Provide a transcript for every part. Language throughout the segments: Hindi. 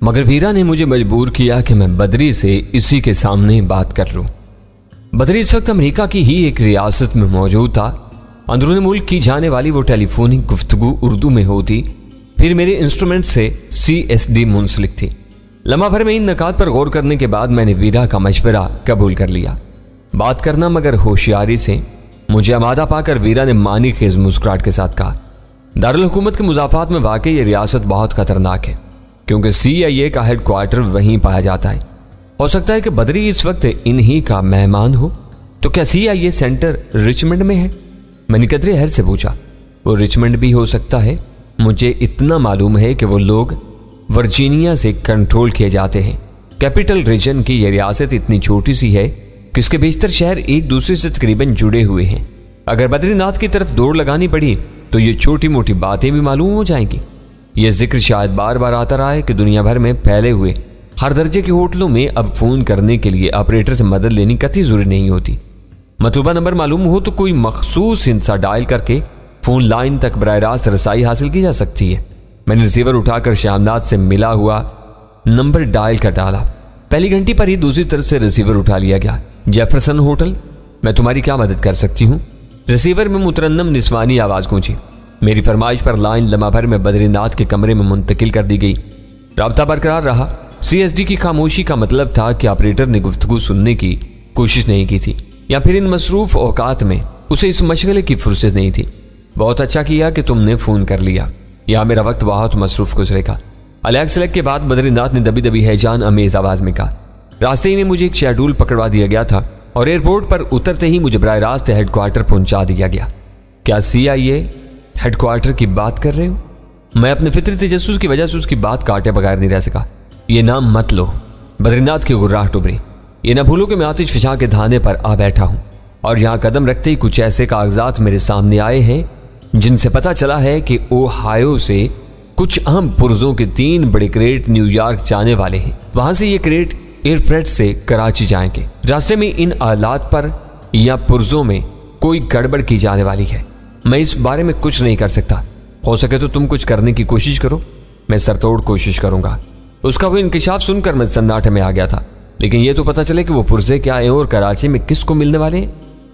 मगर वीरा ने मुझे मजबूर किया कि मैं बद्री से इसी के सामने बात कर लूं। बद्री इस वक्त अमेरिका की ही एक रियासत में मौजूद था। अंदरूनी मुल्क की जाने वाली वो टेलीफोनिक गुफ्तगू उर्दू में होती, फिर मेरे इंस्ट्रूमेंट से CSD मुंसलिक थी। लम्हा भर में इन नकात पर गौर करने के बाद मैंने वीरा का मशवरा कबूल कर लिया। बात करना मगर होशियारी से। मुझे आमादा पाकर वीरा ने मानी खेज मुस्कुराहट के साथ कहा, दारुल हुकूमत के मुजाफात में वाकई ये रियासत बहुत खतरनाक है, क्योंकि CIA का हेडक्वार्टर वहीं पाया जाता है। हो सकता है कि बद्री इस वक्त इन्हीं का मेहमान हो। तो क्या CIA सेंटर रिचमंड में है? मैंने कदरे हर से पूछा। वो रिचमंड भी हो सकता है, मुझे इतना मालूम है कि वो लोग वर्जीनिया से कंट्रोल किए जाते हैं। कैपिटल रीजन की यह रियासत इतनी छोटी सी है कि इसके बेशतर शहर एक दूसरे से तकरीबन जुड़े हुए हैं। अगर बद्रीनाथ की तरफ दौड़ लगानी पड़ी तो ये छोटी मोटी बातें भी मालूम हो जाएंगी। यह जिक्र शायद बार बार आता रहा है कि दुनिया भर में फैले हुए हर दर्जे के होटलों में अब फोन करने के लिए ऑपरेटर से मदद लेनी कतई जरूरी नहीं होती। मतलूबा नंबर मालूम हो तो कोई मखसूस हिंसा डायल करके फोन लाइन तक बराह रास्त रसाई हासिल की जा सकती है। मैंने रिसीवर उठाकर श्यामनाथ से मिला हुआ नंबर डायल कर डाला। पहली घंटी पर ही दूसरी तरफ से रिसीवर उठा लिया गया। जेफरसन होटल, मैं तुम्हारी क्या मदद कर सकती हूँ? रिसीवर में मुतरन्नम निस्वानी आवाज गूंजी। मेरी फरमाइश पर लाइन लम्हा भर में बद्रीनाथ के कमरे में मुंतकिल कर दी गई। राब्ता बरकरार रहा। CSD की खामोशी का मतलब था कि ऑपरेटर ने गुफ्तगू सुनने की कोशिश नहीं की थी, या फिर इन मसरूफ औकात में उसे इस मशगले की फुर्सत नहीं थी। बहुत अच्छा किया कि तुमने फोन कर लिया, यहाँ मेरा वक्त बहुत मसरूफ गुजरेगा। अलग सलग के बाद बद्रीनाथ ने दबी दबी हैजान अमेज आवाज में कहा। रास्ते में मुझे एक शेड्यूल पकड़वा दिया गया था और एयरपोर्ट पर उतरते ही मुझे बराह रास्त हेडक्वार्टर पहुंचा दिया गया। क्या CIA हेडक्वार्टर की बात कर रहे हो? मैं अपने फितरी तजस्सुस की वजह से उसकी बात काटे बगैर नहीं रह सका। ये नाम मत लो। बद्रीनाथ की गुर्राहट उभरी। ये न भूलो कि मैं आतिश फिशा के धाने पर आ बैठा हूं और यहाँ कदम रखते ही कुछ ऐसे कागजात मेरे सामने आए हैं जिनसे पता चला है कि ओहायो से कुछ अहम पुर्जों के 3 बड़े क्रेट न्यूयॉर्क जाने वाले हैं। वहां से ये क्रेट एयरफ्रेट से कराची जाएंगे। रास्ते में इन आलात पर या पुर्जों में कोई गड़बड़ की जाने वाली है। मैं इस बारे में कुछ नहीं कर सकता। हो सके तो तुम कुछ करने की कोशिश करो। मैं सरतोड़ कोशिश करूंगा। उसका वो इंकिशाफ सुनकर मैं सन्नाटे में आ गया था, लेकिन यह तो पता चले कि वो पुर्जे क्या है और कराची में किसको मिलने वाले हैं।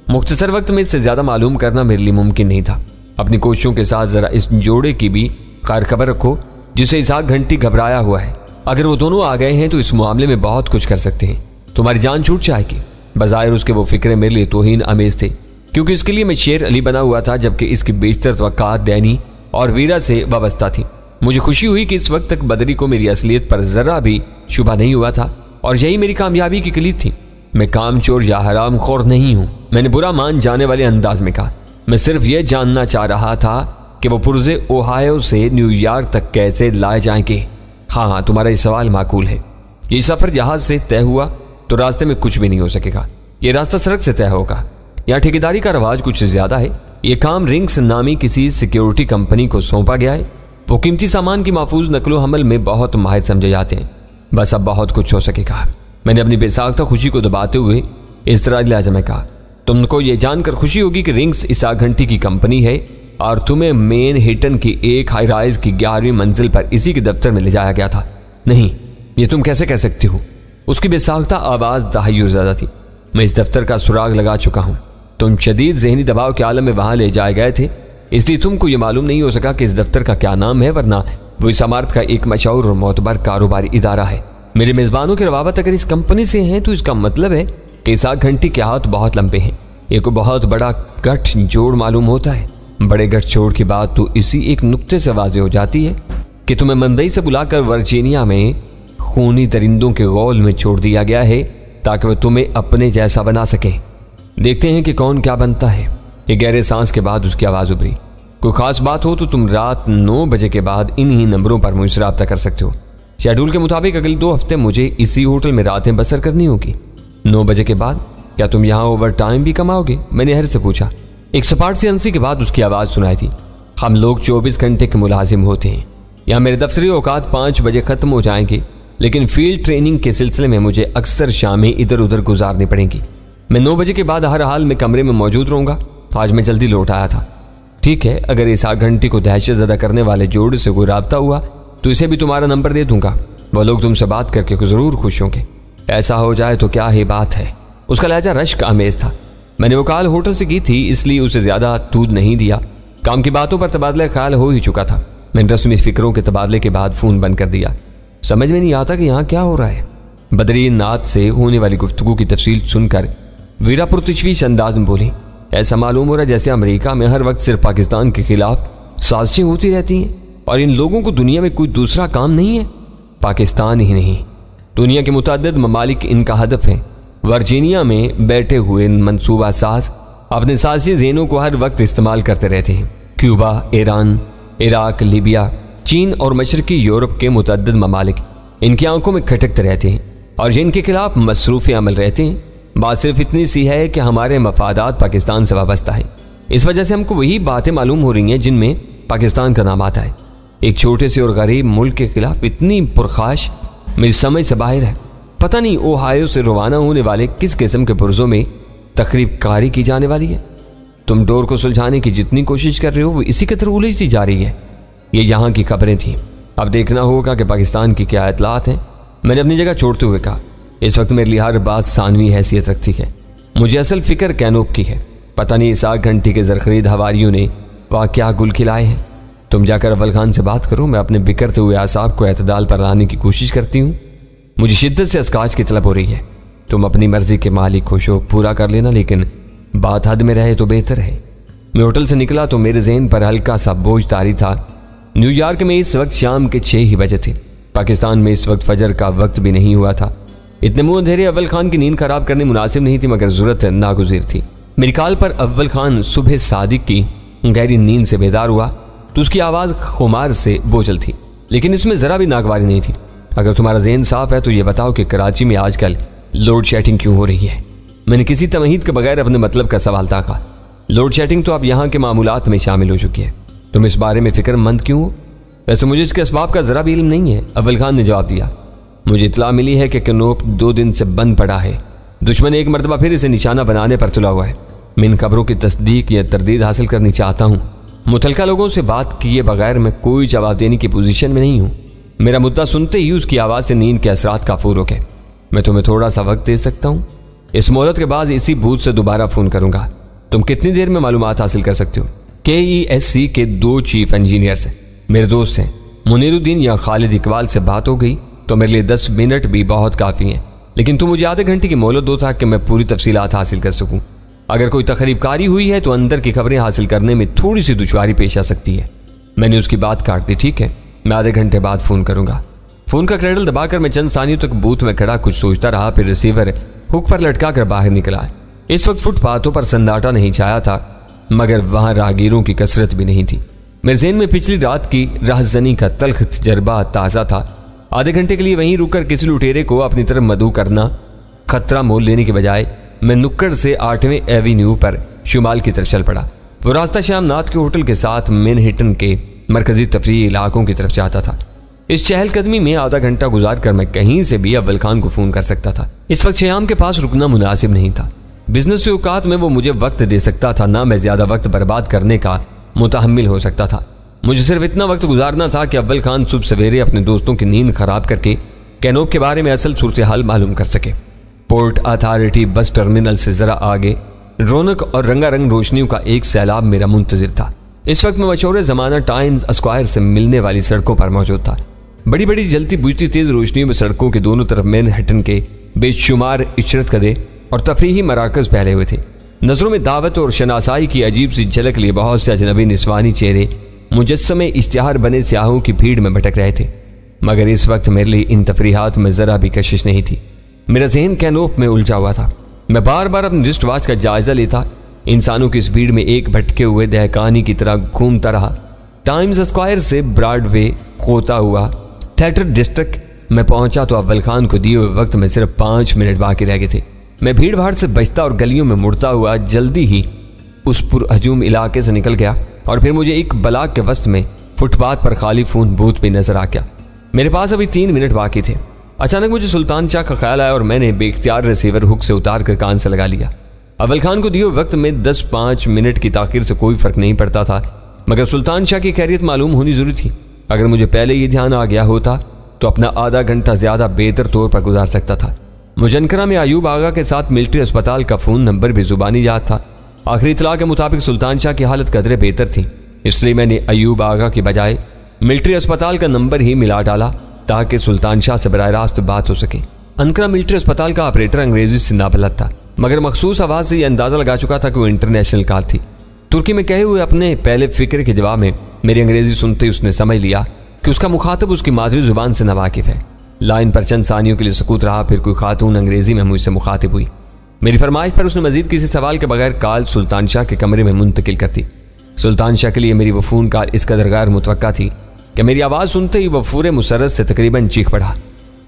मुख्तसर वक्त में इससे ज्यादा मालूम करना मेरे लिए मुमकिन नहीं था। अपनी कोशिशों के साथ जरा इस जोड़े की भी खैर खबर रखो जिसे इसहाक घंटी घबराया हुआ है। अगर वो दोनों आ गए हैं तो इस मामले में बहुत कुछ कर सकते हैं। तुम्हारी जान छूट जाएगी। बज़ाहिर उसके वो फिक्रे मेरे लिए तौहीन आमेज थे, क्योंकि इसके लिए मैं शेर अली बना हुआ था, जबकि इसकी बेशतर तवक्कात डैनी और वीरा से वाबस्ता थी। मुझे खुशी हुई कि इस वक्त तक बदरी को मेरी असलियत पर जरा भी शुबा नहीं हुआ था और यही मेरी कामयाबी की किलीद थी। मैं कामचोर या हराम खोर नहीं हूं, मैंने बुरा मान जाने वाले अंदाज में कहा। मैं सिर्फ यह जानना चाह रहा था कि वो पुर्जे ओहायो से न्यूयॉर्क तक कैसे लाए जाएंगे। हाँ, तुम्हारा ये सवाल माकूल है। ये सफर जहाज से तय हुआ तो रास्ते में कुछ भी नहीं हो सकेगा। ये रास्ता सड़क से तय होगा। यहाँ ठेकेदारी का रवाज कुछ ज्यादा है। ये काम रिंग्स नामी किसी सिक्योरिटी कंपनी को सौंपा गया है। वो कीमती सामान की महफूज नकलो हमल में बहुत माहिर समझे जाते हैं। बस अब बहुत कुछ हो सकेगा। मैंने अपनी बेसाख्ता खुशी को दबाते हुए इस तरह लिहाजा में कहा, तुमको ये जानकर खुशी होगी कि रिंग्स इसहाक घंटी की कंपनी है और तुम्हें मेन हिटन की एक हाई राइज की 11वीं मंजिल पर इसी के दफ्तर में ले जाया गया था। नहीं, ये तुम कैसे कह सकती हो? उसकी बेसाख्ता आवाज तहय्युर ज़्यादा थी। मैं इस दफ्तर का सुराग लगा चुका हूँ। तुम शदीद जहनी दबाव के आलम में वहां ले जाए गए थे, इसलिए तुमको ये मालूम नहीं हो सका कि इस दफ्तर का क्या नाम है, वरना वो इस इमारत का एक मशहूर और मोतबर कारोबारी इदारा है। मेरे मेजबानों के रवाबत अगर इस कंपनी से हैं तो इसका मतलब है कि इसहाक घंटी के हाथ बहुत लंबे हैं। एक बहुत बड़ा गठ जोड़ मालूम होता है। बड़े गठ जोड़ की बात तो इसी एक नुक्ते से वाज़ेह हो जाती है कि तुम्हें मुंबई से बुलाकर वर्जीनिया में खूनी दरिंदों के गौल में छोड़ दिया गया है ताकि वह तुम्हें अपने जैसा बना सके। देखते हैं कि कौन क्या बनता है। एक गहरे सांस के बाद उसकी आवाज़ उभरी, कोई खास बात हो तो तुम रात 9 बजे के बाद इन्हीं नंबरों पर मुझसे रब्ता कर सकते हो। शेड्यूल के मुताबिक अगले 2 हफ्ते मुझे इसी होटल में रातें बसर करनी होगी। 9 बजे के बाद क्या तुम यहाँ ओवर टाइम भी कमाओगे? मैंने हर से पूछा। एक सपाट सी हंसी के बाद उसकी आवाज़ सुनाई थी, हम लोग 24 घंटे के मुलाजिम होते हैं। यहाँ मेरे दफ्तरी औकात 5 बजे ख़त्म हो जाएंगे, लेकिन फील्ड ट्रेनिंग के सिलसिले में मुझे अक्सर शामें इधर उधर गुजारनी पड़ेंगी। मैं 9 बजे के बाद हर हाल में कमरे में मौजूद रहूँगा। आज मैं जल्दी लौट आया था। ठीक है, अगर इसहाक घंटी को दहशत ज़दा करने वाले जोड़ से कोई रब्ता हुआ तो इसे भी तुम्हारा नंबर दे दूंगा। वो लोग तुमसे बात करके ज़रूर खुश होंगे। ऐसा हो जाए तो क्या ही बात है। उसका लहजा रश्क आमेज था। मैंने वो कॉल होटल से की थी, इसलिए उसे ज़्यादा तूद नहीं दिया। काम की बातों पर तबादला ख्याल हो ही चुका था। मैंने रस्मी फिक्रों के तबादले के बाद फ़ोन बंद कर दिया। समझ में नहीं आता कि यहाँ क्या हो रहा है। बदरीनाथ से होने वाली गुफ्तगू की तफसील सुनकर वीरा पुरतशवीश अंदाज में बोली, ऐसा मालूम हो रहा है जैसे अमेरिका में हर वक्त सिर्फ पाकिस्तान के खिलाफ साजिशें होती रहती हैं और इन लोगों को दुनिया में कोई दूसरा काम नहीं है। पाकिस्तान ही नहीं, दुनिया के मुतअद्दिद ममालिक इनका हदफ है। वर्जीनिया में बैठे हुए मंसूबा साज अपने साजिशी ज़हनों को हर वक्त इस्तेमाल करते रहते हैं। क्यूबा, ईरान, इराक, लीबिया, चीन और मशरकी यूरोप के मुतअद्दिद ममालिक इनकी आंखों में खटकते रहते हैं और जिनके खिलाफ मसरूफ़ अमल रहते हैं। बात सिर्फ इतनी सी है कि हमारे मफादात पाकिस्तान से वाबस्ता है। इस वजह से हमको वही बातें मालूम हो रही हैं जिनमें पाकिस्तान का नाम आता है। एक छोटे से और गरीब मुल्क के खिलाफ इतनी पुरखाश मेरी समझ से बाहर है। पता नहीं ओहायो से रवाना होने वाले किस किस्म के पुरजों में तकरीब कारी की जाने वाली है। तुम डोर को सुलझाने की जितनी कोशिश कर रहे हो वो इसी की तरह उलझती जा रही है। ये यहाँ की खबरें थीं, अब देखना होगा कि पाकिस्तान की क्या इतलात हैं। मैंने अपनी जगह छोड़ते हुए कहा, इस वक्त मेरे लिए हर बात सानवी हैसियत रखती है। मुझे असल फिक्र कैनोप की है। पता नहीं इस आग घंटी के ज़रख़रीद हवारियों ने वह क्या गुल खिलाए हैं। तुम जाकर अव्वल खान से बात करो। मैं अपने बिखरते हुए आसाब को एतदाल पर लाने की कोशिश करती हूँ। मुझे शिद्दत से अस्काज की तलब हो रही है। तुम अपनी मर्जी के मालिक को शौक पूरा कर लेना, लेकिन बात हद में रहे तो बेहतर है। मैं होटल से निकला तो मेरे ज़हन पर हल्का सा बोझ तारी था। न्यूयॉर्क में इस वक्त शाम के 6 ही बजे थे। पाकिस्तान में इस वक्त फजर का वक्त भी नहीं हुआ था। इतने मुँह अंधेरे अव्वल खान की नींद खराब करनी मुनासिब नहीं थी, मगर ज़रूरत नागुज़ीर थी। मेरी कॉल पर अव्वल खान सुबह सादिक की गहरी नींद से बेदार हुआ तो उसकी आवाज़ खुमार से बोझल थी, लेकिन इसमें ज़रा भी नागवारी नहीं थी। अगर तुम्हारा ज़हन साफ है तो ये बताओ कि कराची में आजकल लोड शेडिंग क्यों हो रही है। मैंने किसी तमहीद के बगैर अपने मतलब का सवाल ताका। लोड शेडिंग तो अब यहाँ के मामूलात में शामिल हो चुकी है। तुम इस बारे में फ़िक्रमंद क्यों हो? वैसे मुझे इसके असबाब का ज़रा भी इल्म नहीं है, अव्वल खान ने जवाब दिया। मुझे इतला मिली है कि कैनोप 2 दिन से बंद पड़ा है। दुश्मन एक मरतबा फिर इसे निशाना बनाने पर तुला हुआ है। मैं इन खबरों की तस्दीक या तरदीद हासिल करनी चाहता हूँ। मुतलका लोगों से बात किए बगैर मैं कोई जवाब देने की पोजीशन में नहीं हूँ। मेरा मुद्दा सुनते ही उसकी आवाज़ से नींद के असरात काफूर हो गए। मैं तुम्हें थोड़ा सा वक्त दे सकता हूँ। इस मोहलत के बाद इसी बूथ से दोबारा फ़ोन करूँगा। तुम कितनी देर में मालूमात हासिल कर सकते हो? KESC के 2 चीफ इंजीनियर्स हैं, मेरे दोस्त हैं। मुनीरुद्दीन या खालिद इकबाल से बात हो गई तो मेरे लिए 10 मिनट भी बहुत काफ़ी हैं, लेकिन तुम मुझे आधे घंटे की मोहलत दो ताकि मैं पूरी तफसीलात हासिल कर सकूँ। अगर कोई तकरीबकारी हुई है तो अंदर की खबरें हासिल करने में थोड़ी सी दुश्वारी पेश आ सकती है। मैंने उसकी बात काट दी। ठीक है, मैं आधे घंटे बाद फ़ोन करूँगा। फ़ोन का क्रेडल दबाकर मैं चंद सानियों तक बूथ में खड़ा कुछ सोचता रहा, फिर रिसीवर हुक पर लटका कर बाहर निकला। इस वक्त फुटपाथों पर सन्नाटा नहीं छाया था, मगर वहाँ राहगीरों की कसरत भी नहीं थी। मेरे ज़हन में पिछली रात की राहज़नी का तल्ख तजर्बा ताज़ा था। आधे घंटे के लिए वहीं रुककर किसी लुटेरे को अपनी तरफ मदऊ करना खतरा मोल लेने के बजाय मैं नुक्कड़ से 8वें एवेन्यू पर शुमाल की तरफ चल पड़ा। वो रास्ता श्याम नाथ के होटल के साथ मैनहट्टन के मरकजी तफरीही इलाकों की तरफ जाता था। इस चहलकदमी में आधा घंटा गुजार कर मैं कहीं से भी अव्वल खान को फ़ोन कर सकता था। इस वक्त श्याम के पास रुकना मुनासिब नहीं था। बिजनेस के औकात में वो मुझे वक्त दे सकता था, ना मैं ज़्यादा वक्त बर्बाद करने का मुतहम्मिल हो सकता था। मुझे सिर्फ इतना वक्त गुजारना था कि अव्वल खान सुबह सवेरे अपने दोस्तों की नींद खराब करके कैनोप के बारे में असल सूरत हाल मालूम कर सके। पोर्ट अथॉरिटी बस टर्मिनल से ज़रा आगे रौनक और रंगारंग रोशनियों का एक सैलाब मेरा मुंतज़िर था। इस वक्त मैं मशहूर ज़माना टाइम्स स्क्वायर से मिलने वाली सड़कों पर मौजूद था। बड़ी बड़ी जलती बुझती तेज़ रोशनियों में सड़कों के दोनों तरफ मैनहट्टन के बेशुमार इशरत कदे और तफरीही मराकज़ फैले हुए थे। नज़रों में दावत और शनासाई की अजीब सी झलक लिए बहुत से अजनबी निस्वानी चेहरे मुजस्समे इश्तिहार बने स्याहों की भीड़ में भटक रहे थे, मगर इस वक्त मेरे लिए इन तफरीहात में ज़रा भी कशिश नहीं थी। मेरा जहन कैनोप में उलझा हुआ था। मैं बार बार अपने रिस्ट वॉच का जायजा लेता, इंसानों की इस भीड़ में एक भटके हुए दहकानी की तरह घूमता रहा। टाइम्स स्क्वायर से ब्रॉडवे होता हुआ थिएटर डिस्ट्रिक्ट में पहुंचा तो अव्वल खान को दिए हुए वक्त में सिर्फ 5 मिनट बाकी रह गए थे। मैं भीड़ भाड़ से बचता और गलियों में मुड़ता हुआ जल्दी ही उस पुरहजूम इलाके से निकल गया और फिर मुझे एक ब्लॉक के वस्त में फुटपाथ पर खाली फ़ोन बूथ पे नजर आ गया। मेरे पास अभी 3 मिनट बाकी थे। अचानक मुझे सुल्तान शाह का ख्याल आया और मैंने बेख्तियार रिसीवर हुक से उतार कर कान से लगा लिया। अव्वल खान को दिए हुए वक्त में 10-5 मिनट की ताखीर से कोई फ़र्क नहीं पड़ता था, मगर सुल्तान शाह की खैरियत मालूम होनी ज़रूरी थी। अगर मुझे पहले ये ध्यान आ गया होता तो अपना आधा घंटा ज़्यादा बेहतर तौर पर गुजार सकता था। मुझे अनकरा में अयूब आगा के साथ मिलिट्री अस्पताल का फ़ोन नंबर भी ज़ुबानी याद था। आखिरी इतला के मुताबिक सुल्तान शाह की हालत कदरे बेहतर थी, इसलिए मैंने अयूब आगा की बजाय मिलिट्री अस्पताल का नंबर ही मिला डाला ताकि सुल्तान शाह से बराह रास्त बात हो सके। अनकरा मिलिट्री अस्पताल का ऑपरेटर अंग्रेजी से नाबलद था, मगर मखसूस आवाज़ से यह अंदाज़ा लगा चुका था कि वो इंटरनेशनल कॉल थी। तुर्की में कहे हुए अपने पहले फिक्र के जवाब में मेरी अंग्रेजी सुनते ही उसने समझ लिया कि उसका मुखातब उसकी मादरी जुबान से नावाकिफ है। लाइन पर चंद सानियों के लिए सकूत रहा, फिर कोई खातून अंग्रेजी में मुझसे मुखातिब हुई। मेरी फरमाइश पर उसने मजीद किसी सवाल के बगैर कॉल सुल्तान शाह के कमरे में मुंतकिल कर दी। सुल्तान शाह के लिए मेरी वो फ़ोन कॉल इस कदर गैर मुतवक्का थी कि मेरी आवाज़ सुनते ही वह फूरे मुसरत से तकरीबन चीख पड़ा।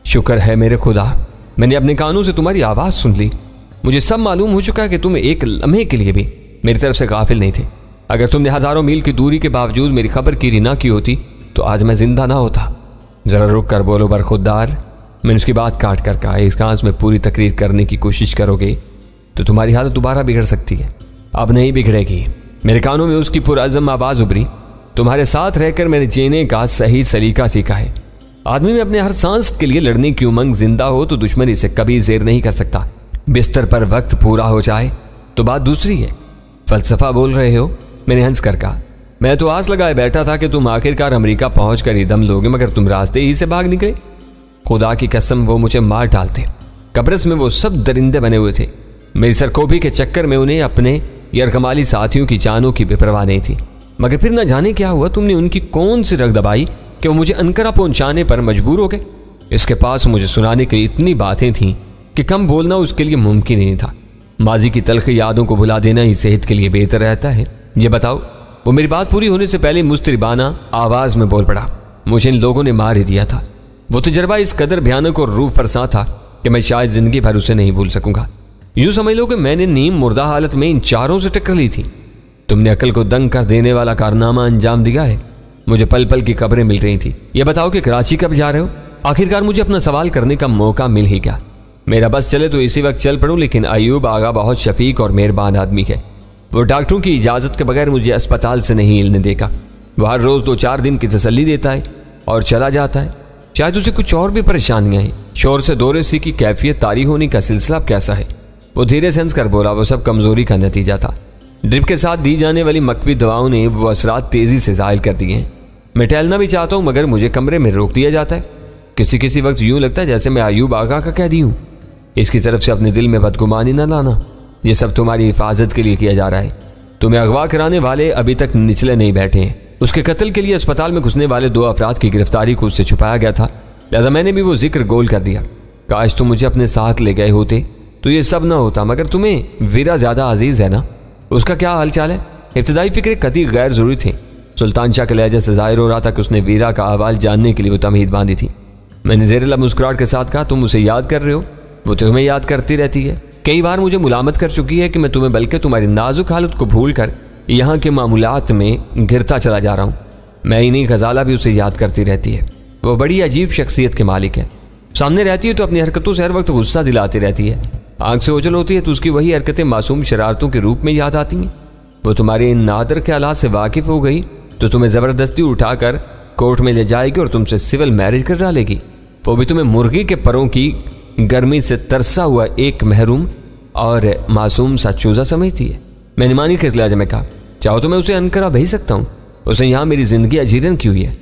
शुक्र है मेरे खुदा, मैंने अपने कानों से तुम्हारी आवाज़ सुन ली। मुझे सब मालूम हो चुका कि तुम एक लम्हे के लिए भी मेरी तरफ से गाफिल नहीं थे। अगर तुमने हज़ारों मील की दूरी के बावजूद मेरी खबर कीरी ना की होती तो आज मैं जिंदा ना होता। ज़रा रुक कर बोलो बरखुरदार, मैंने उसकी बात काट कर कहा। इस कांस में पूरी तकरीर करने की कोशिश करोगे तो तुम्हारी हालत दोबारा बिगड़ सकती है। अब नहीं बिगड़ेगी। मेरे कानों में उसकी पुरअज़म आवाज़ उभरी। तुम्हारे साथ रहकर मैंने जीने का सही सलीका सीखा है। आदमी में अपने हर सांस के लिए लड़ने की उमंग जिंदा हो तो दुश्मनी से कभी ज़ेर नहीं कर सकता। बिस्तर पर वक्त पूरा हो जाए तो बात दूसरी है। फलसफा बोल रहे हो, मैंने हंस कर कहा। मैं तो आस लगाए बैठा था कि तुम आखिरकार अमेरिका पहुंच कर ही दम लोगे, मगर तुम रास्ते ही से भाग निकले। खुदा की कसम वो मुझे मार डालते। कब्रिस्तान में वो सब दरिंदे बने हुए थे। मेरी सरकोबी के चक्कर में उन्हें अपने यरकमाली साथियों की जानों की बेपरवाह नहीं थी। मगर फिर न जाने क्या हुआ, तुमने उनकी कौन सी रग दबाई कि वो मुझे अनकरा पहुंचाने पर मजबूर हो गए। इसके पास मुझे सुनाने के लिए इतनी बातें थीं कि कम बोलना उसके लिए मुमकिन ही नहीं था। माजी की तल्ख यादों को भुला देना ही सेहत के लिए बेहतर रहता है। ये बताओ, वो मेरी बात पूरी होने से पहले मुस्तरिबाना आवाज़ में बोल पड़ा। मुझे इन लोगों ने मार ही दिया था। वो तजर्बा इस कदर भयानक और रूह फरसा था कि मैं शायद जिंदगी भर उसे नहीं भूल सकूंगा। यूँ समझ लो कि मैंने नीम मुर्दा हालत में इन चारों से टक्कर ली थी। तुमने अकल को दंग कर देने वाला कारनामा अंजाम दिया है। मुझे पल पल की खबरें मिल रही थी। ये बताओ कि कराची कब जा रहे हो? आखिरकार मुझे अपना सवाल करने का मौका मिल ही गया। मेरा बस चले तो इसी वक्त चल पड़ूं, लेकिन अयूब आगा बहुत शफीक और मेहरबान आदमी है। वो डॉक्टरों की इजाज़त के बगैर मुझे अस्पताल से नहीं हिलने देगा। वो हर रोज़ 2-4 दिन की तसल्ली देता है और चला जाता है। शायद उसे कुछ और भी परेशानियां हैं। शोर से दौरे सी की कैफियत तारी होने का सिलसिला कैसा है? वो धीरे से हंस कर बोला। वो सब कमज़ोरी का नतीजा था। ड्रिप के साथ दी जाने वाली मकवी दवाओं ने वो असरात तेज़ी से ज़ायल कर दिए हैं। मैं टहलना भी चाहता हूँ, मगर मुझे कमरे में रोक दिया जाता है। किसी वक्त यूँ लगता है जैसे मैं अयूब आगा का कैदी हूँ। इसकी तरफ से अपने दिल में बदगुमानी न लाना। ये सब तुम्हारी हिफाजत के लिए किया जा रहा है। तुम्हें अगवा कराने वाले अभी तक निचले नहीं बैठे हैं। उसके कत्ल के लिए अस्पताल में घुसने वाले 2 अफराद की गिरफ्तारी को उससे छुपाया गया था, लिहाजा मैंने भी वो जिक्र गोल कर दिया। काश तुम मुझे अपने साथ ले गए होते तो ये सब ना होता। मगर तुम्हें वीरा ज़्यादा अजीज़ है ना? उसका क्या हाल चाल है? इब्तदाई फिक्र कतई गैर ज़रूरी थी। सुल्तान शाह के लहजे से ज़ाहिर हो रहा था कि उसने वीरा का अहवाल जानने के लिए वो तमहीद बांधी थी। मैंने ज़ेर लब मुस्कुराहट के साथ कहा, तुम उसे याद कर रहे हो? वो तुम्हें याद करती रहती है। कई बार मुझे मुलामत कर चुकी है कि मैं तुम्हें बल्कि तुम्हारी नाजुक हालत को भूल कर यहाँ के मामूलात में गिरता चला जा रहा हूँ। मैं ही नहीं, गजाला भी उसे याद करती रहती है। वो बड़ी अजीब शख्सियत के मालिक है। सामने रहती है तो अपनी हरकतों से हर वक्त गुस्सा दिलाती रहती है। आंख से ओझल होती है तो उसकी वही हरकतें मासूम शरारतों के रूप में याद आती हैं। वो तुम्हारे इन नादर ख्यालात से वाकिफ़ हो गई तो तुम्हें ज़बरदस्ती उठाकर कोर्ट में ले जाएगी और तुमसे सिविल मैरिज कर डालेगी। वो भी तुम्हें मुर्गी के परों की गर्मी से तरसा हुआ एक महरूम और मासूम सा चूज़ा समझती है। मैंने मानी के लिहाज में कहा, चाहो तो मैं उसे अनकरा भेज सकता हूँ। उसे यहाँ मेरी ज़िंदगी अजीरन की हुई है।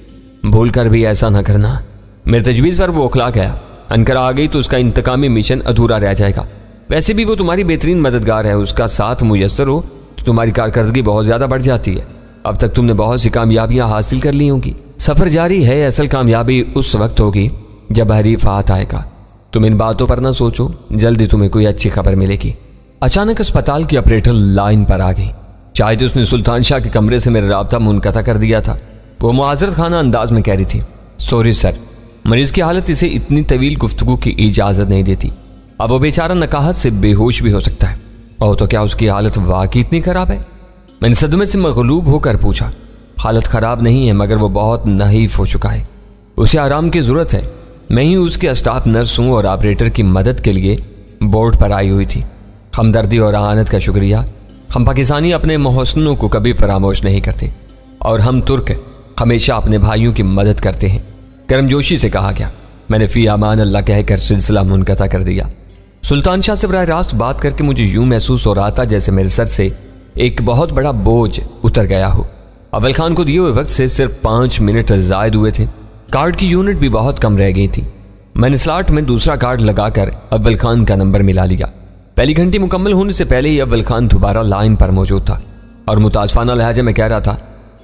भूल कर भी ऐसा ना करना। मेरे तजवीज़ पर वो उखला गया। अनकरा आ गई तो उसका इंतकामी मिशन अधूरा रह जाएगा। वैसे भी वो तुम्हारी बेहतरीन मददगार है। उसका साथ मुयस्सर हो तो तुम्हारी कारकर्दगी बहुत ज़्यादा बढ़ जाती है। अब तक तुमने बहुत सी कामयाबियाँ हासिल कर ली होंगी। सफ़र जारी है। असल कामयाबी उस वक्त होगी जब हरीफ हाथ आएगा। तुम इन बातों पर ना सोचो, जल्दी तुम्हें कोई अच्छी खबर मिलेगी। अचानक अस्पताल की ऑपरेटर लाइन पर आ गई। शायद उसने सुल्तान शाह के कमरे से मेरा राब्ता मुनक़ता कर दिया था। वो मुआज़रत खाना अंदाज में कह रही थी, सॉरी सर, मरीज़ की हालत इसे इतनी तवील गुफ्तगू की इजाज़त नहीं देती। अब वो बेचारा नकाहत से बेहोश भी हो सकता है। और तो क्या उसकी हालत वाकई इतनी ख़राब है? मैंने सदमे से मगलूब होकर पूछा। हालत ख़राब नहीं है, मगर वो बहुत नहीफ हो चुका है। उसे आराम की ज़रूरत है। मैं ही उसके स्टाफ नर्स हूँ और ऑपरेटर की मदद के लिए बोर्ड पर आई हुई थी। हमदर्दी और आनत का शुक्रिया। हम पाकिस्तानी अपने मोहसिनों को कभी फरामोश नहीं करते और हम तुर्क हमेशा अपने भाइयों की मदद करते हैं, गर्मजोशी से कहा गया। मैंने फी अमान अल्लाह कहकर सिलसिला मुनक़ता कर दिया। सुल्तान शाह से बराह रास्त बात करके मुझे यूं महसूस हो रहा था जैसे मेरे सर से एक बहुत बड़ा बोझ उतर गया हो। अव्वल खान को दिए हुए वक्त से सिर्फ 5 मिनट जायद हुए थे। कार्ड की यूनिट भी बहुत कम रह गई थी। मैंने स्लॉट में दूसरा कार्ड लगाकर अव्वल खान का नंबर मिला लिया। पहली घंटी मुकम्मल होने से पहले ही अव्वल खान दोबारा लाइन पर मौजूद था और मुतासफाना लहजे में कह रहा था,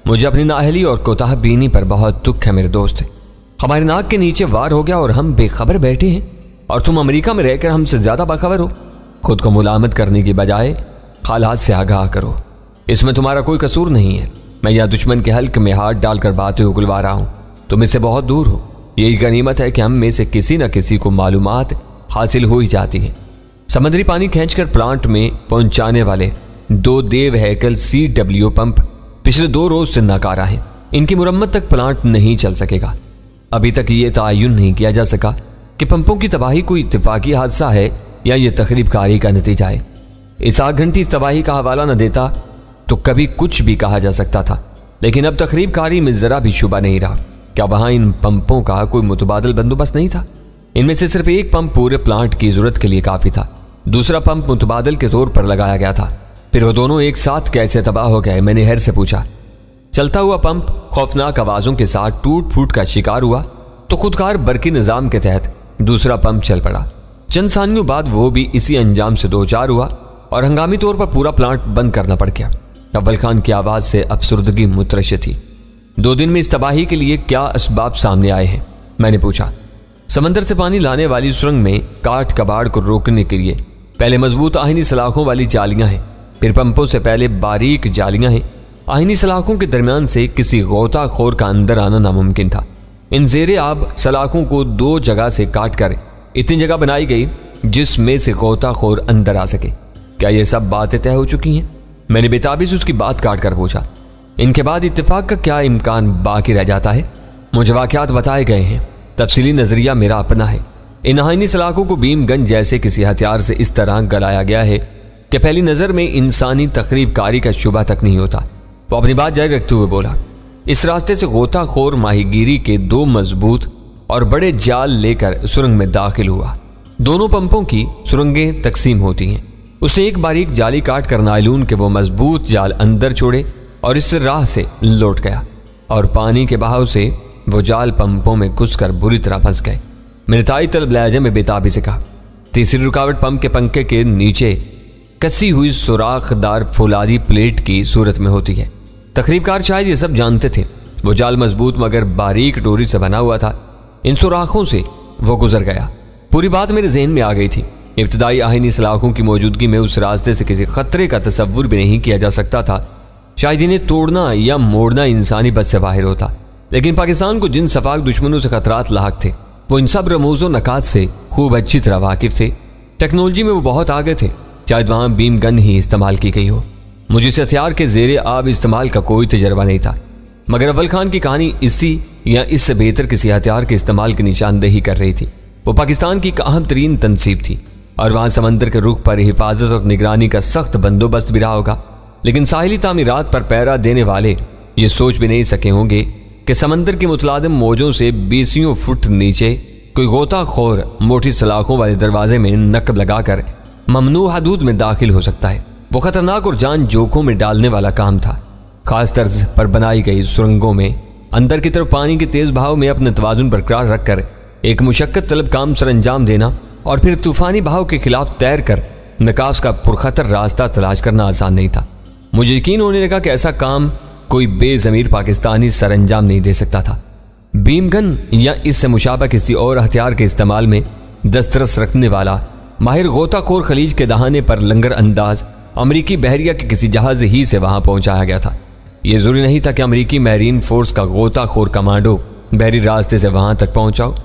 मुझे अपनी नाअहली और कोताह बीनी पर बहुत दुख है मेरे दोस्त। हमारे नाक के नीचे वार हो गया और हम बेखबर बैठे हैं और तुम अमेरिका में रहकर हमसे ज्यादा बाखबर हो। खुद को मुलामत करने की बजाय हालात से आगाह करो। इसमें तुम्हारा कोई कसूर नहीं है। मैं यह दुश्मन के हल्क में हाथ डालकर बातें उगलवा रहा हूँ। तुम इससे बहुत दूर हो। यही गनीमत है कि हम में से किसी न किसी को मालूमात हासिल हो ही जाती है। समुद्री पानी खींचकर प्लांट में पहुंचाने वाले 2 देव हैकल CW पंप पिछले 2 रोज से नाकारा हैं। इनकी मुरम्मत तक प्लांट नहीं चल सकेगा। अभी तक ये तयन नहीं किया जा सका कि पंपों की तबाही कोई इत्तेफाकी हादसा है या ये तखरीबकारी का नतीजा है। इस आग घंटी इस तबाही का हवाला न देता तो कभी कुछ भी कहा जा सकता था, लेकिन अब तखरीबकारी में जरा भी शुबा नहीं रहा। क्या वहां इन पंपों का कोई मुतबादल बंदोबस्त नहीं था? इनमें से सिर्फ एक पंप पूरे प्लांट की जरूरत के लिए काफी था। दूसरा पंप मुतबादल के तौर पर लगाया गया था। फिर वो दोनों एक साथ कैसे तबाह हो गए? मैंने हैर से पूछा। चलता हुआ पंप खौफनाक आवाजों के साथ टूट फूट का शिकार हुआ तो खुदकार बरकी निजाम के तहत दूसरा पंप चल पड़ा। चंद सानियों बाद वो भी इसी अंजाम से 2-4 हुआ और हंगामी तौर पर पूरा प्लांट बंद करना पड़ गया। अव्वल खान की आवाज से अफसुर्दगी मुतरशिद थी। 2 दिन में इस तबाही के लिए क्या असबाब सामने आए हैं? मैंने पूछा। समंदर से पानी लाने वाली सुरंग में काट कबाड़ को रोकने के लिए पहले मजबूत आहिनी सलाखों वाली जालियां हैं, फिर पंपों से पहले बारीक जालियां हैं। आहिनी सलाखों के दरमियान से किसी गोताखोर का अंदर आना नामुमकिन था। इन ज़ेरे आब सलाखों को 2 जगह से काट कर इतनी जगह बनाई गई जिसमें से गोताखोर अंदर आ सके। क्या ये सब बातें तय हो चुकी हैं? मैंने बेताबी से उसकी बात काट कर पूछा। इनके बाद इत्तेफाक का क्या इम्कान बाकी रह जाता है? मुझे वाक़यात बताए गए हैं। तफसीली नजरिया मेरा अपना है। इन आहिनी सलाखों को बीमगंज जैसे किसी हथियार से इस तरह गलाया गया है कि पहली नजर में इंसानी तकरीबकारी का शुबा तक नहीं होता। वो अपनी बात जारी रखते हुए बोला, इस रास्ते से गोताखोर माहीगीरी के 2 मजबूत और बड़े जाल लेकर सुरंग में दाखिल हुआ। दोनों पंपों की सुरंगें तकसीम होती हैं। उसने एक बारीक जाली काट कर नायलून के वो मजबूत जाल अंदर छोड़े और इस राह से लौट गया और पानी के बहाव से वो जाल पंपों में घुसकर बुरी तरह फंस गए। मैंने ताई तलब लहजे में बेताबी से कहा। तीसरी रुकावट पंप के पंखे के नीचे कसी हुई सुराखदार फौलादी प्लेट की सूरत में होती है। तकरीबकार शायद ये सब जानते थे। वो जाल मजबूत मगर बारीक डोरी से बना हुआ था। इन सुराखों से वो गुजर गया। पूरी बात मेरे जहन में आ गई थी। इब्तदाई आहिनी सलाखों की मौजूदगी में उस रास्ते से किसी खतरे का तसव्वुर भी नहीं किया जा सकता था। शायद इन्हें तोड़ना या मोड़ना इंसानी बस से बाहर होता, लेकिन पाकिस्तान को जिन सफाक दुश्मनों से खतरात लाहक थे वो इन सब रमूज़ो नकात से खूब अच्छी तरह वाकिफ थे। टेक्नोलॉजी में वो बहुत आगे थे। शायद वहाँ बीम गन ही इस्तेमाल की गई हो। मुझे इस हथियार के ज़ेरे आब इस्तेमाल का कोई तजर्बा नहीं था, मगर अव्वल खान की कहानी इसी या इससे बेहतर किसी हथियार के इस्तेमाल की निशानदेही कर रही थी। वो पाकिस्तान की एक अहम तरीन तनसीब थी और वहाँ समंदर के रुख पर हिफाजत और निगरानी का सख्त बंदोबस्त भी रहा होगा, लेकिन साहिली तामीरात पर पहरा देने वाले ये सोच भी नहीं सके होंगे कि समंदर के मुतलादिम मौजों से 20 फुट नीचे कोई गोताखोर मोटी सलाखों वाले दरवाजे में नकब लगाकर ममनू हदूद में दाखिल हो सकता है। वो खतरनाक और जान जोखों में डालने वाला काम था। खास तर्ज पर बनाई गई सुरंगों में अंदर की तरफ पानी के तेज बहाव में अपने तवाजुन बरकरार रखकर एक मुशक्कत तलब काम सर अंजाम देना और फिर तूफानी बहाव के खिलाफ तैर कर निकास का पुरखतर रास्ता तलाश करना आसान नहीं था। मुझे यकीन होने लगा कि ऐसा काम कोई बेज़मीर पाकिस्तानी सर अंजाम नहीं दे सकता था। बीमगन या इससे मुशाबा किसी और हथियार के इस्तेमाल में दस्तरस रखने वाला माहिर गोताखोर खलीज के दहाने पर लंगर अंदाज अमरीकी बहरिया के किसी जहाज ही से वहां पहुंचाया गया था। यह जरूरी नहीं था कि अमरीकी मैरीन फोर्स का गोताखोर कमांडो बहरी रास्ते से वहां तक पहुंचाओ।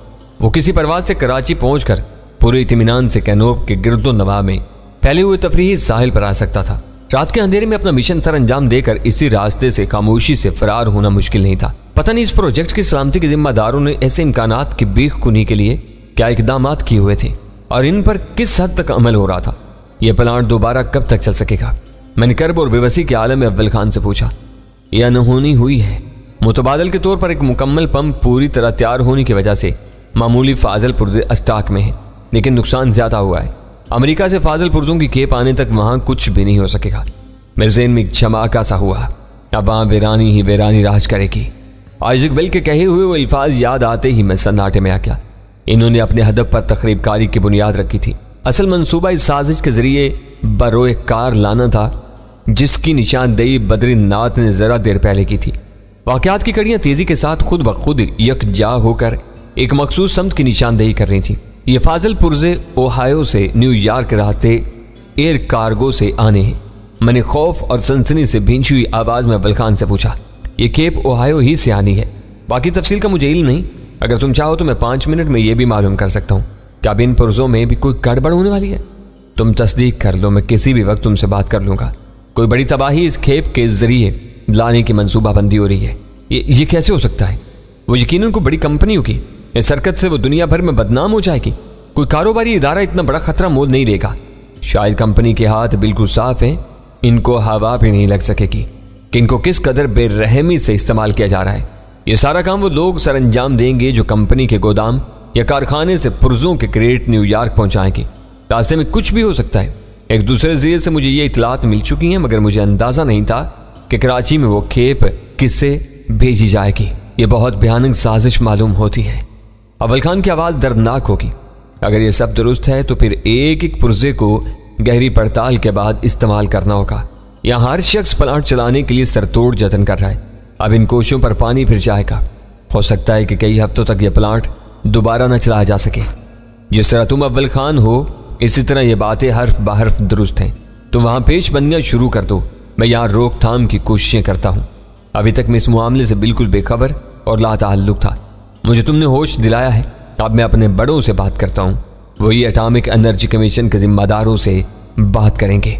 वो किसी परवाज से कराची पहुंचकर पूरे इत्मीनान से कैनोब के गिरदो नवा में फैले हुए तफरीही साहिल पर आ सकता था। रात के अंधेरे में अपना मिशन सर अंजाम देकर इसी रास्ते से खामोशी से फरार होना मुश्किल नहीं था। पता नहीं इस प्रोजेक्ट की सलामती के जिम्मेदारों ने ऐसे इम्कानात की बीख कुनी के लिए क्या इकदाम किए हुए थे और इन पर किस हद तक अमल हो रहा था। यह प्लांट दोबारा कब तक चल सकेगा? मैंने कर्ब और बेबसी के आलम में अव्वल खान से पूछा। यह अनहोनी हुई है। मुतबादल के तौर पर एक मुकम्मल पंप पूरी तरह तैयार होने की वजह से मामूली फाजल पुर्जे स्टॉक में हैं, लेकिन नुकसान ज्यादा हुआ है। अमेरिका से फाजल पुर्जों की खेप आने तक वहां कुछ भी नहीं हो सकेगा। मेरे ज़हन में एक झमाका सा हुआ, अब वहां वीरानी ही वीरानी राज करेगी। आइजैक बेल के कहे हुए वो अल्फाज याद आते ही मैं सन्नाटे में आ गया। इन्होंने अपने हदफ पर तखरीबकारी की बुनियाद रखी थी। असल मंसूबा इस साजिश के जरिए बरोए कार लाना था, जिसकी निशानदेही बद्रीनाथ ने जरा देर पहले की थी। वाक़यात की कड़ियां तेजी के साथ खुद ब खुद यकजा होकर एक मखसूस समत की निशानदेही कर रही थी। ये फाजल पुर्जे ओहायो से न्यूयॉर्क के रास्ते एयर कार्गो से आने हैं। मैंने खौफ और सनसनी से भींची हुई आवाज में अव्वल खान से पूछा, ये खेप ओहायो ही से आनी है? बाकी तफसील का मुझे इल्म नहीं। अगर तुम चाहो तो मैं 5 मिनट में यह भी मालूम कर सकता हूँ कि अब इन पुर्जों में भी कोई गड़बड़ होने वाली है। तुम तस्दीक कर लो, मैं किसी भी वक्त तुमसे बात कर लूंगा। कोई बड़ी तबाही इस खेप के जरिए लाने की मंसूबाबंदी हो रही है। ये कैसे हो सकता है? वो यकीनन कोई बड़ी कंपनी होगी। इस हरकत से वो दुनिया भर में बदनाम हो जाएगी। कोई कारोबारी इदारा इतना बड़ा खतरा मोल नहीं लेगा। शायद कंपनी के हाथ बिल्कुल साफ हैं, इनको हवा भी नहीं लग सकेगी कि इनको किस कदर बेरहमी से इस्तेमाल किया जा रहा है। ये सारा काम वो लोग सर अंजाम देंगे जो कंपनी के गोदाम या कारखाने से पुर्जों के क्रेट न्यूयॉर्क पहुंचाएंगे। रास्ते में कुछ भी हो सकता है। एक दूसरे जरिए से मुझे ये इतलात मिल चुकी हैं, मगर मुझे अंदाजा नहीं था कि कराची में वो खेप किससे भेजी जाएगी। ये बहुत भयानक साजिश मालूम होती है। अव्वल खान की आवाज़ दर्दनाक होगी। अगर ये सब दुरुस्त है तो फिर एक एक पुर्जे को गहरी पड़ताल के बाद इस्तेमाल करना होगा। यहाँ हर शख्स प्लांट चलाने के लिए सरतोड़ जतन कर रहा है। अब इन कोशिशों पर पानी फिर जाएगा। हो सकता है कि कई हफ्तों तक यह प्लांट दोबारा न चलाया जा सके। जिस तरह तुम अव्वल खान हो, इसी तरह ये बातें हर्फ बहर्फ दुरुस्त हैं। तुम वहाँ पेशबंदियाँ शुरू कर दो, मैं यहाँ रोकथाम की कोशिशें करता हूँ। अभी तक मैं इस मामले से बिल्कुल बेखबर और लाताल्लुक था। मुझे तुमने होश दिलाया है। अब मैं अपने बड़ों से बात करता हूँ, वही एटॉमिक एनर्जी कमीशन के जिम्मेदारों से बात करेंगे।